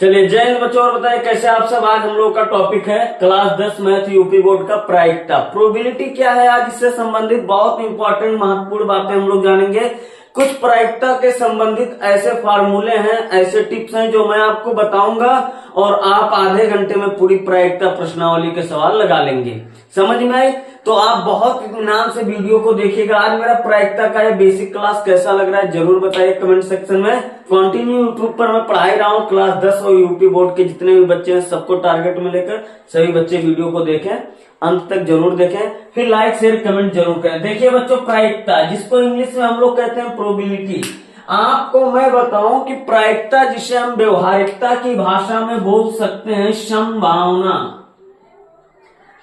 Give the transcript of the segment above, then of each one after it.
चलिए जय हिंद बच्चों। और बताएं कैसे आप सब। आज हम लोग का टॉपिक है क्लास 10 मैथ यूपी बोर्ड का प्रायिकता। प्रोबेबिलिटी क्या है, आज इससे संबंधित बहुत इंपॉर्टेंट महत्वपूर्ण बातें हम लोग जानेंगे। कुछ प्रायिकता के संबंधित ऐसे फार्मूले हैं, ऐसे टिप्स हैं जो मैं आपको बताऊंगा और आप आधे घंटे में पूरी प्रायिकता प्रश्नावली के सवाल लगा लेंगे। समझ में आई? तो आप बहुत इत्मीनान से वीडियो को देखिएगा। आज मेरा प्रायिकता का ये बेसिक क्लास कैसा लग रहा है जरूर बताइए कमेंट सेक्शन में। कंटिन्यू यूट्यूब पर मैं पढ़ाई रहा हूँ क्लास 10 और यूपी बोर्ड के जितने भी बच्चे हैं सबको टारगेट में लेकर सभी बच्चे वीडियो को देखें, अंत तक जरूर देखें, फिर लाइक शेयर कमेंट जरूर करें। देखिए बच्चों, प्रायिकता जिसको इंग्लिश में हम लोग कहते हैं प्रोबेबिलिटी। आपको मैं बताऊं कि प्रायिकता जिसे हम व्यवहारिकता की भाषा में बोल सकते हैं संभावना।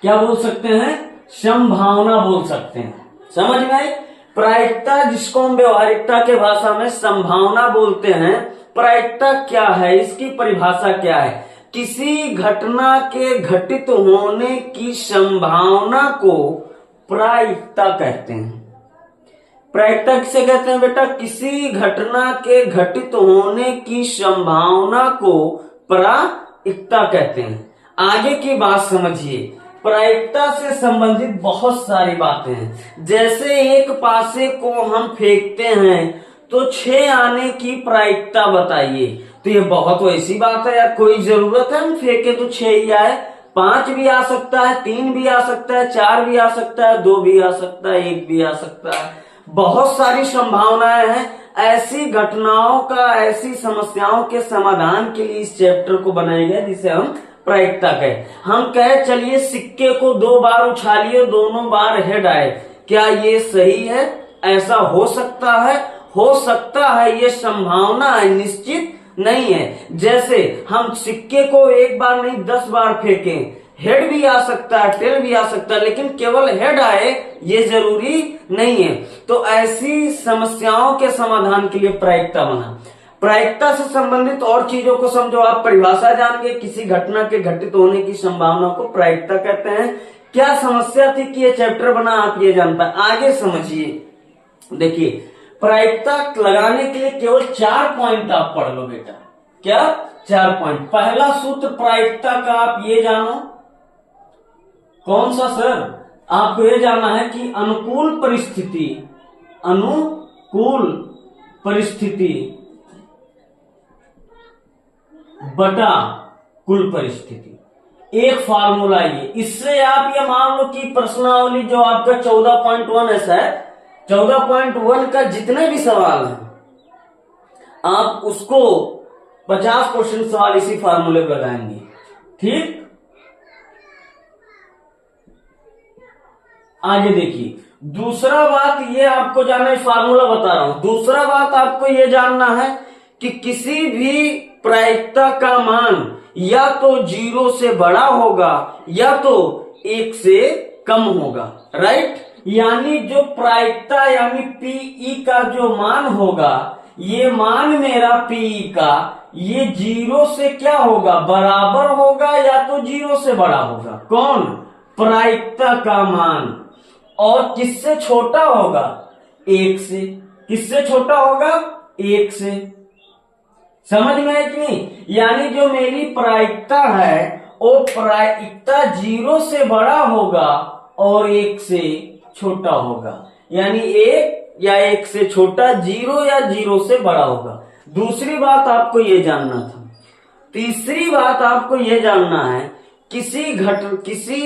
क्या बोल सकते हैं? संभावना बोल सकते हैं। समझ में आई? प्रायिकता जिसको हम व्यवहारिकता के भाषा में संभावना बोलते हैं। प्रायिकता क्या है, इसकी परिभाषा क्या है? किसी घटना के घटित होने की संभावना को प्रायिकता कहते हैं। प्रायिकता किसे कहते हैं बेटा? किसी घटना के घटित होने की संभावना को प्रायिकता कहते हैं। आगे की बात समझिए। प्रायिकता से संबंधित बहुत सारी बातें हैं। जैसे एक पासे को हम फेंकते हैं तो 6 आने की प्रायिकता बताइए। तो ये बहुत वैसी बात है यार, कोई जरूरत है हम फेंके तो 6 ही आए? 5 भी आ सकता है, 3 भी आ सकता है, 4 भी आ सकता है, 2 भी आ सकता है, 1 भी आ सकता है। बहुत सारी संभावनाएं हैं। ऐसी घटनाओं का, ऐसी समस्याओं के समाधान के लिए इस चैप्टर को बनाया गया जिसे हम प्रायिकता कहे। हम कहे चलिए सिक्के को 2 बार उछालिए, दोनों बार हेड आए, क्या ये सही है? ऐसा हो सकता है? हो सकता है, ये संभावना है, निश्चित नहीं है। जैसे हम सिक्के को 1 बार नहीं 10 बार फेंकें, हेड भी आ सकता है, टेल भी आ सकता है, लेकिन केवल हेड आए ये जरूरी नहीं है। तो ऐसी समस्याओं के समाधान के लिए प्रायिकता बना। प्रायिकता से संबंधित और चीजों को समझो। आप परिभाषा जान गए, किसी घटना के घटित होने की संभावना को प्रायिकता कहते हैं। क्या समस्या थी कि ये चैप्टर बना, आप ये जान पाए। आगे समझिए। देखिए, प्रायिकता लगाने के लिए केवल 4 पॉइंट आप पढ़ लो बेटा। क्या? 4 पॉइंट। पहला सूत्र प्रायिकता का आप ये जानो। कौन सा सर? आपको ये जानना है कि अनुकूल परिस्थिति बटा कुल परिस्थिति। एक फार्मूला ये। इससे आप ये मान लो कि प्रश्नावली जो आपका 14.1 ऐसा है, 14.1 का जितने भी सवाल हैं आप उसको 50% सवाल इसी फार्मूले पर लगाएंगे। ठीक, आगे देखिए। दूसरा बात ये आपको जानना है, फार्मूला बता रहा हूं। दूसरा बात आपको ये जानना है कि किसी भी प्रायिकता का मान या तो 0 से बड़ा होगा या तो 1 से कम होगा। राइट? यानी जो प्रायिकता यानी पीई का जो मान होगा, ये मान मेरा पीई का ये 0 से क्या होगा? बराबर होगा या तो 0 से बड़ा होगा। कौन? प्रायिकता का मान। और किससे छोटा होगा? 1 से। किससे छोटा होगा? 1 से। समझ में है कि नहीं? यानी जो मेरी प्रायिकता है वो प्रायिकता 0 से बड़ा होगा और 1 से छोटा होगा। यानी 1 या 1 से छोटा, 0 या 0 से बड़ा होगा। दूसरी बात आपको ये जानना था। तीसरी बात आपको ये जानना है, किसी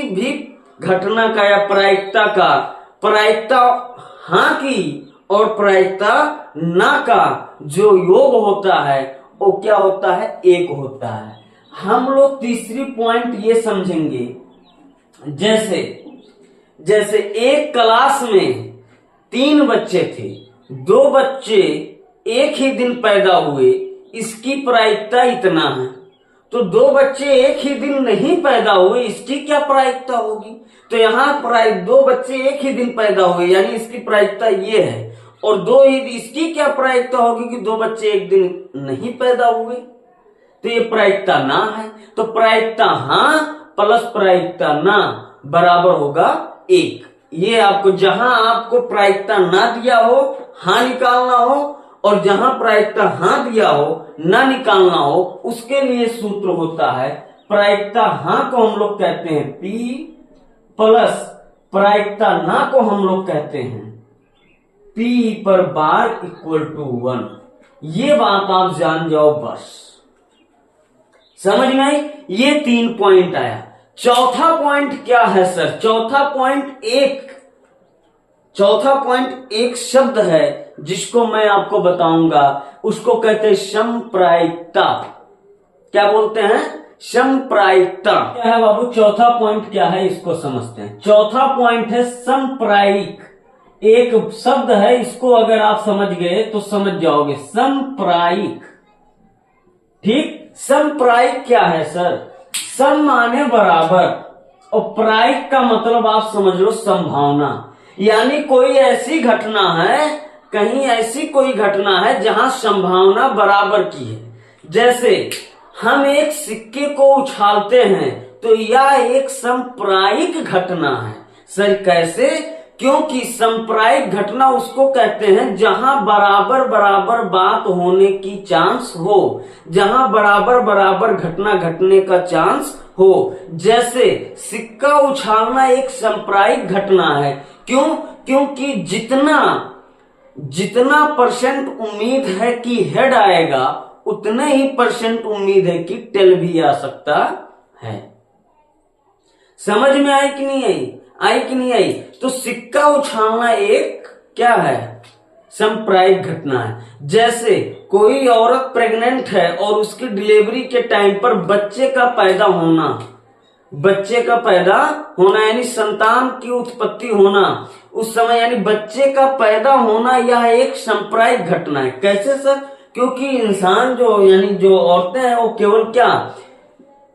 भी घटना का या प्रायिकता का, प्रायिकता हाँ की और प्रायिकता ना का जो योग होता है वो क्या होता है? 1 होता है। हम लोग तीसरी पॉइंट ये समझेंगे। जैसे एक क्लास में 3 बच्चे थे, 2 बच्चे एक ही दिन पैदा हुए, इसकी प्रायिकता इतना है। तो 2 बच्चे एक ही दिन नहीं पैदा हुए, इसकी क्या प्रायिकता होगी? तो यहाँ 2 बच्चे एक ही दिन पैदा हुए यानी इसकी प्रायिकता ये है। और 2 ही इसकी क्या प्रायिकता होगी कि 2 बच्चे एक दिन नहीं पैदा हुए, तो ये प्रायिकता ना है। तो प्रायिकता हाँ प्लस प्रायिकता ना बराबर होगा 1। ये आपको, जहां आपको प्रायिकता ना दिया हो हाँ निकालना हो, और जहां प्रायिकता हाँ दिया हो, ना निकालना हो, उसके लिए सूत्र होता है प्रायिकता हाँ को हम लोग कहते हैं P प्लस प्रायिकता ना को हम लोग कहते हैं P पर बार इक्वल टू 1। ये बात आप जान जाओ बस। समझ में आई? ये 3 पॉइंट आया। चौथा पॉइंट क्या है सर? चौथा पॉइंट एक शब्द है जिसको मैं आपको बताऊंगा, उसको कहते हैं समप्रायिकता। क्या बोलते हैं? समप्रायिकता। क्या है बाबू? चौथा पॉइंट क्या है इसको समझते हैं। चौथा पॉइंट है समप्रायिक। एक शब्द है, इसको अगर आप समझ गए तो समझ जाओगे, समप्रायिक। ठीक, समप्रायिक क्या है सर? सम माने बराबर और प्रायिक का मतलब आप समझ लो संभावना। यानी कोई ऐसी घटना है, कहीं ऐसी कोई घटना है जहां संभावना बराबर की है। जैसे हम एक सिक्के को उछालते हैं तो यह एक समप्रायिक घटना है। सर कैसे? क्योंकि समप्रायिक घटना उसको कहते हैं जहां बराबर बराबर बात होने की चांस हो, जहां बराबर बराबर घटना घटने का चांस हो। जैसे सिक्का उछालना एक समप्रायिक घटना है। क्यों? क्योंकि जितना परसेंट उम्मीद है कि हेड आएगा, उतने ही परसेंट उम्मीद है कि टेल भी आ सकता है। समझ में आई कि नहीं आई? आई कि नहीं आई? तो सिक्का उछालना एक क्या है? समप्रायिक घटना है। जैसे कोई औरत प्रेग्नेंट है और उसकी डिलीवरी के टाइम पर बच्चे का पैदा होना यानी संतान की उत्पत्ति होना, उस समय यानी बच्चे का पैदा होना, यह एक समप्रायिक घटना है। कैसे सर? क्योंकि इंसान यानी जो औरतें हैं वो केवल क्या,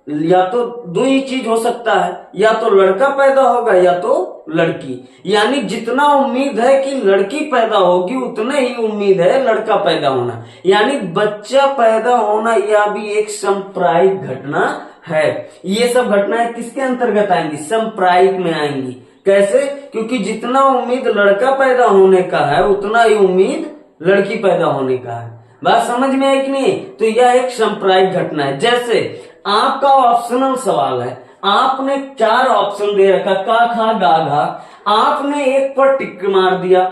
या तो दो ही चीज हो सकता है, या तो लड़का पैदा होगा या तो लड़की। यानी जितना उम्मीद है कि लड़की पैदा होगी, उतने ही उम्मीद है लड़का पैदा होना। यानी बच्चा पैदा होना यह भी एक समप्रायिक घटना है। ये सब घटनाएं किसके अंतर्गत आएंगी? समप्रायिक में आएंगी। कैसे? क्योंकि जितना उम्मीद लड़का पैदा होने का है, उतना ही उम्मीद लड़की पैदा होने का है। बात समझ में आई कि नहीं? तो यह एक समप्रायिक घटना है। जैसे आपका ऑप्शनल सवाल है, आपने 4 ऑप्शन दे रखा, का खा गा घा, आपने एक पर टिक मार दिया,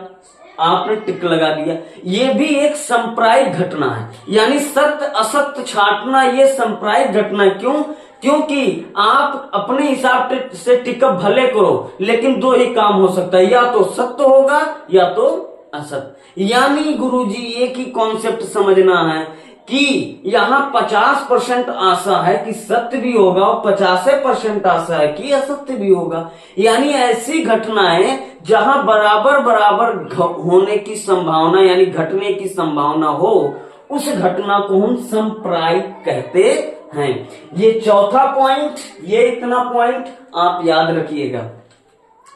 आपने टिक लगा दिया। ये भी एक समप्रायिक घटना है। यानी सत्य असत्य छांटना ये समप्रायिक घटना है। क्यों? क्योंकि आप अपने हिसाब से टिकअप भले करो, लेकिन 2 ही काम हो सकता है, या तो सत्य होगा या तो असत्य। यानी गुरुजी एक ही कॉन्सेप्ट समझना है कि यहाँ 50% आशा है कि सत्य भी होगा और 50% आशा है कि असत्य भी होगा। यानी ऐसी घटनाएं जहां बराबर बराबर होने की संभावना यानी घटने की संभावना हो, उस घटना को हम समप्रायिक कहते हैं। ये चौथा पॉइंट, ये इतना पॉइंट आप याद रखिएगा।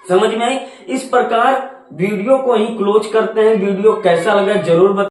समझ में आई? इस प्रकार वीडियो को ही क्लोज करते हैं। वीडियो कैसा लगा जरूर बताइए।